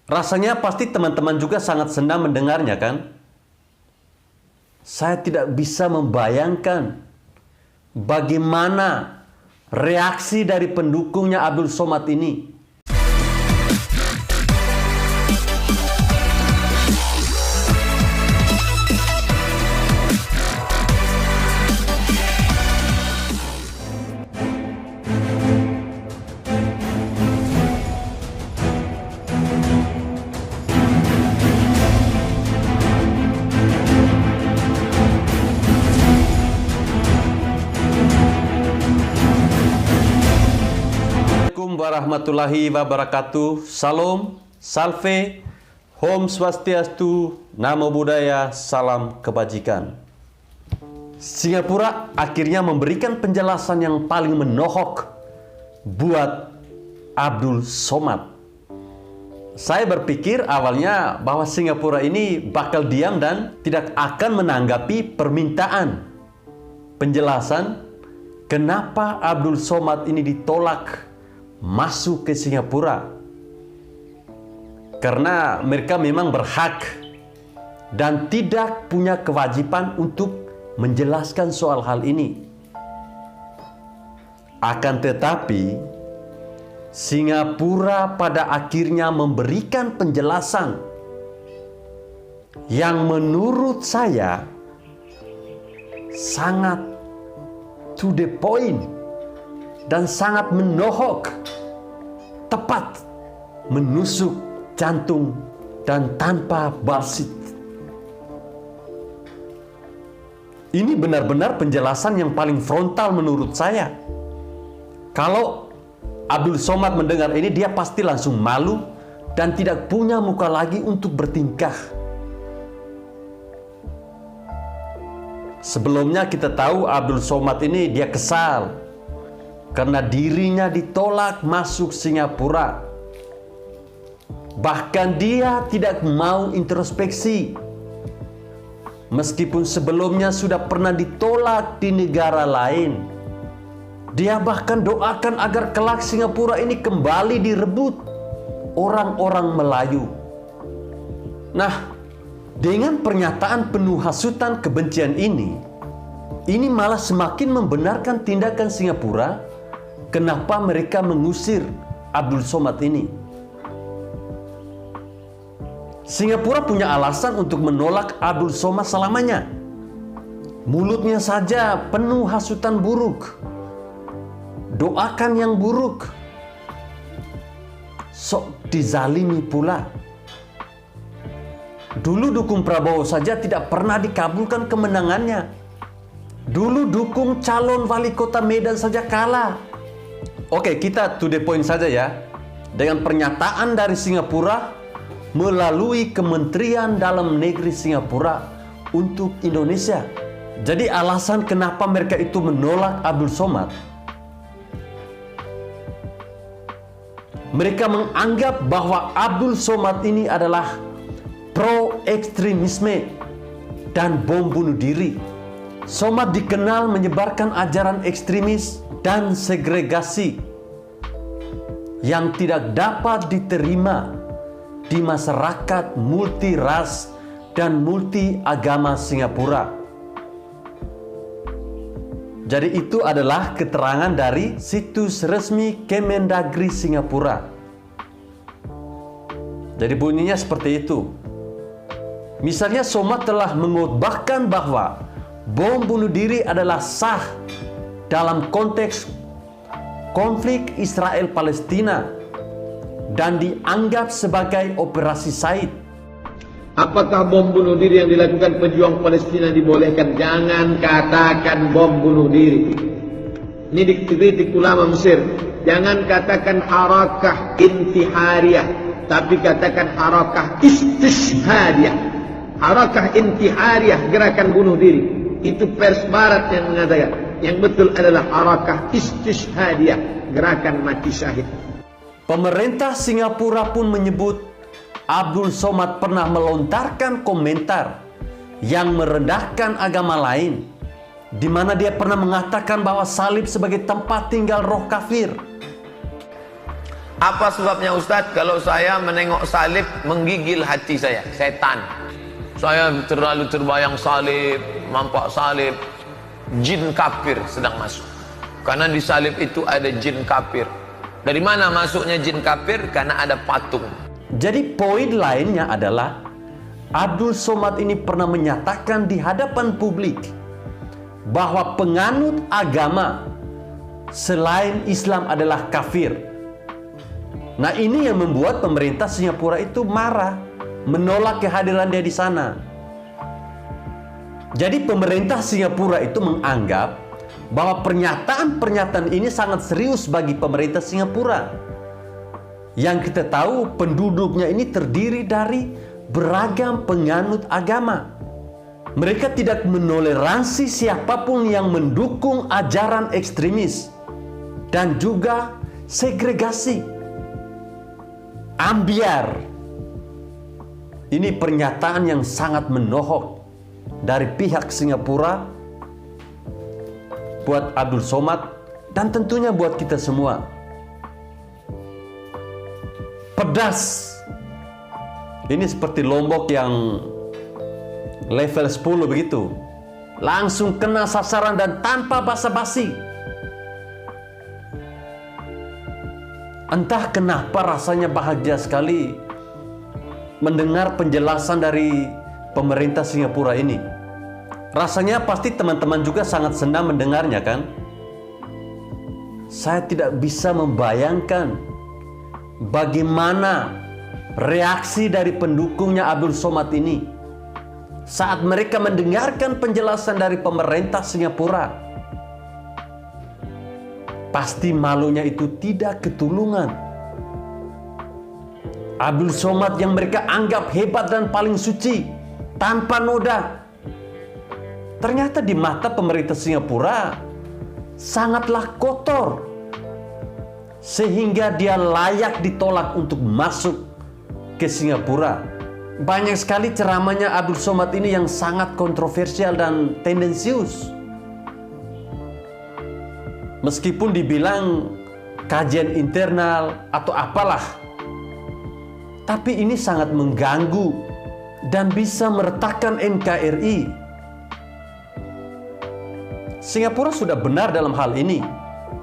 Rasanya pasti teman-teman juga sangat senang mendengarnya, kan? Saya tidak bisa membayangkan bagaimana reaksi dari pendukungnya Abdul Somad ini. Assalamualaikum warahmatullahi wabarakatuh. Salam, salve, Om Swastiastu, Namo Buddhaya, salam kebajikan. Singapura akhirnya memberikan penjelasan yang paling menohok buat Abdul Somad. Saya berpikir awalnya bahwa Singapura ini bakal diam dan tidak akan menanggapi permintaan penjelasan kenapa Abdul Somad ini ditolak masuk ke Singapura, karena mereka memang berhak dan tidak punya kewajiban untuk menjelaskan soal hal ini. Akan tetapi Singapura pada akhirnya memberikan penjelasan yang menurut saya sangat to the point dan sangat menohok, tepat, menusuk jantung dan tanpa basit. Ini benar-benar penjelasan yang paling frontal menurut saya. Kalau Abdul Somad mendengar ini, dia pasti langsung malu dan tidak punya muka lagi untuk bertingkah. Sebelumnya kita tahu Abdul Somad ini dia kesal karena dirinya ditolak masuk Singapura. Bahkan dia tidak mau introspeksi. Meskipun sebelumnya sudah pernah ditolak di negara lain. Dia bahkan doakan agar kelak Singapura ini kembali direbut orang-orang Melayu. Nah, dengan pernyataan penuh hasutan kebencian ini malah semakin membenarkan tindakan Singapura. Kenapa mereka mengusir Abdul Somad ini? Singapura punya alasan untuk menolak Abdul Somad selamanya. Mulutnya saja penuh hasutan buruk, doakan yang buruk, sok dizalimi pula. Dulu dukung Prabowo saja tidak pernah dikabulkan kemenangannya. Dulu dukung calon wali kota Medan saja kalah. Oke, kita to the point saja ya. Dengan pernyataan dari Singapura melalui Kementerian Dalam Negeri Singapura untuk Indonesia. Jadi alasan kenapa mereka itu menolak Abdul Somad, mereka menganggap bahwa Abdul Somad ini adalah pro ekstremisme dan bom bunuh diri. Somad dikenal menyebarkan ajaran ekstremis dan segregasi yang tidak dapat diterima di masyarakat multi ras dan multi agama Singapura. Jadi itu adalah keterangan dari situs resmi Kemendagri Singapura. Jadi bunyinya seperti itu. Misalnya Somad telah mengutbahkan bahwa bom bunuh diri adalah sah dalam konteks konflik Israel-Palestina dan dianggap sebagai operasi Said. Apakah bom bunuh diri yang dilakukan pejuang Palestina dibolehkan? Jangan katakan bom bunuh diri. Ini dikritik ulama Mesir. Jangan katakan harakah intihariyah, tapi katakan harakah istishhadiyah. Harakah intihariyah, gerakan bunuh diri. Itu pers barat yang mengatakan. Yang betul adalah harakah istishhadiyah, gerakan mati syahid. Pemerintah Singapura pun menyebut Abdul Somad pernah melontarkan komentar yang merendahkan agama lain, di mana dia pernah mengatakan bahwa salib sebagai tempat tinggal roh kafir. Apa sebabnya Ustadz? Kalau saya menengok salib menggigil hati saya, setan. Saya terlalu terbayang salib, nampak salib, jin kafir sedang masuk. Karena di salib itu ada jin kafir. Dari mana masuknya jin kafir? Karena ada patung. Jadi poin lainnya adalah Abdul Somad ini pernah menyatakan di hadapan publik bahwa penganut agama selain Islam adalah kafir. Nah, ini yang membuat pemerintah Singapura itu marah, menolak kehadiran dia di sana. Jadi pemerintah Singapura itu menganggap bahwa pernyataan-pernyataan ini sangat serius bagi pemerintah Singapura. Yang kita tahu penduduknya ini terdiri dari beragam penganut agama. Mereka tidak menoleransi siapapun yang mendukung ajaran ekstremis dan juga segregasi. Ambiar. Ini pernyataan yang sangat menohok dari pihak Singapura buat Abdul Somad dan tentunya buat kita semua. Pedas. Ini seperti Lombok yang level 10 begitu. Langsung kena sasaran dan tanpa basa-basi. Entah kenapa rasanya bahagia sekali mendengar penjelasan dari pemerintah Singapura ini. Rasanya pasti teman-teman juga sangat senang mendengarnya, kan? Saya tidak bisa membayangkan bagaimana reaksi dari pendukungnya Abdul Somad ini saat mereka mendengarkan penjelasan dari pemerintah Singapura. Pasti malunya itu tidak ketulungan. Abdul Somad yang mereka anggap hebat dan paling suci, tanpa noda, ternyata di mata pemerintah Singapura sangatlah kotor, sehingga dia layak ditolak untuk masuk ke Singapura. Banyak sekali ceramahnya Abdul Somad ini yang sangat kontroversial dan tendensius. Meskipun dibilang kajian internal atau apalah, tapi ini sangat mengganggu dan bisa meretakkan NKRI. Singapura sudah benar dalam hal ini.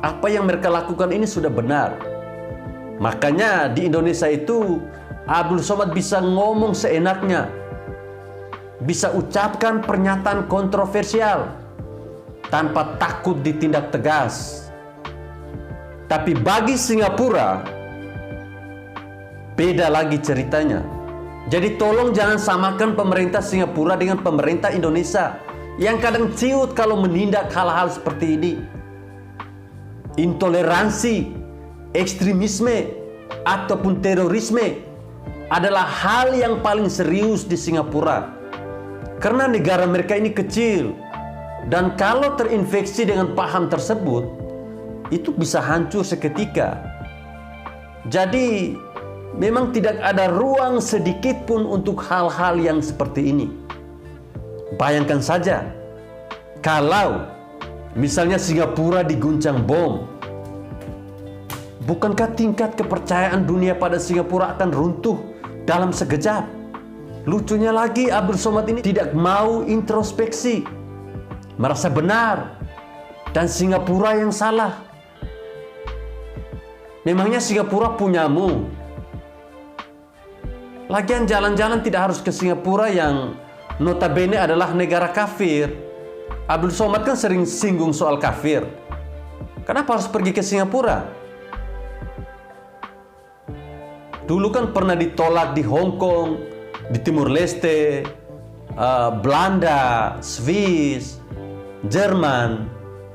Apa yang mereka lakukan ini sudah benar. Makanya di Indonesia itu Abdul Somad bisa ngomong seenaknya, bisa ucapkan pernyataan kontroversial tanpa takut ditindak tegas. Tapi bagi Singapura beda lagi ceritanya. Jadi tolong jangan samakan pemerintah Singapura dengan pemerintah Indonesia yang kadang ciut kalau menindak hal-hal seperti ini. Intoleransi, ekstremisme, ataupun terorisme adalah hal yang paling serius di Singapura. Karena negara mereka ini kecil. Dan kalau terinfeksi dengan paham tersebut, itu bisa hancur seketika. Jadi memang tidak ada ruang sedikit pun untuk hal-hal yang seperti ini. Bayangkan saja, kalau misalnya Singapura diguncang bom, bukankah tingkat kepercayaan dunia pada Singapura akan runtuh dalam sekejap? Lucunya lagi, Abdul Somad ini tidak mau introspeksi, merasa benar, dan Singapura yang salah. Memangnya Singapura punyamu? Lagian jalan-jalan tidak harus ke Singapura yang notabene adalah negara kafir. Abdul Somad kan sering singgung soal kafir. Kenapa harus pergi ke Singapura? Dulu kan pernah ditolak di Hong Kong, di Timur Leste, Belanda, Swiss, Jerman,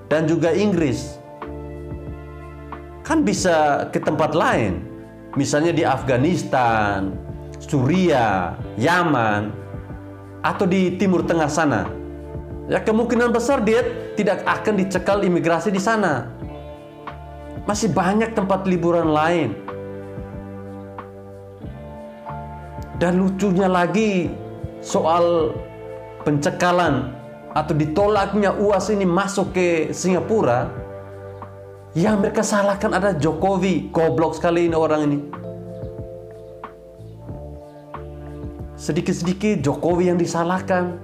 dan juga Inggris. Kan bisa ke tempat lain, misalnya di Afghanistan, Suriah, Yaman, atau di Timur Tengah sana. Ya kemungkinan besar dia tidak akan dicekal imigrasi di sana. Masih banyak tempat liburan lain. Dan lucunya lagi soal pencekalan atau ditolaknya UAS ini masuk ke Singapura, Yang mereka salahkan ada Jokowi. Goblok sekali ini orang ini. Sedikit-sedikit Jokowi yang disalahkan.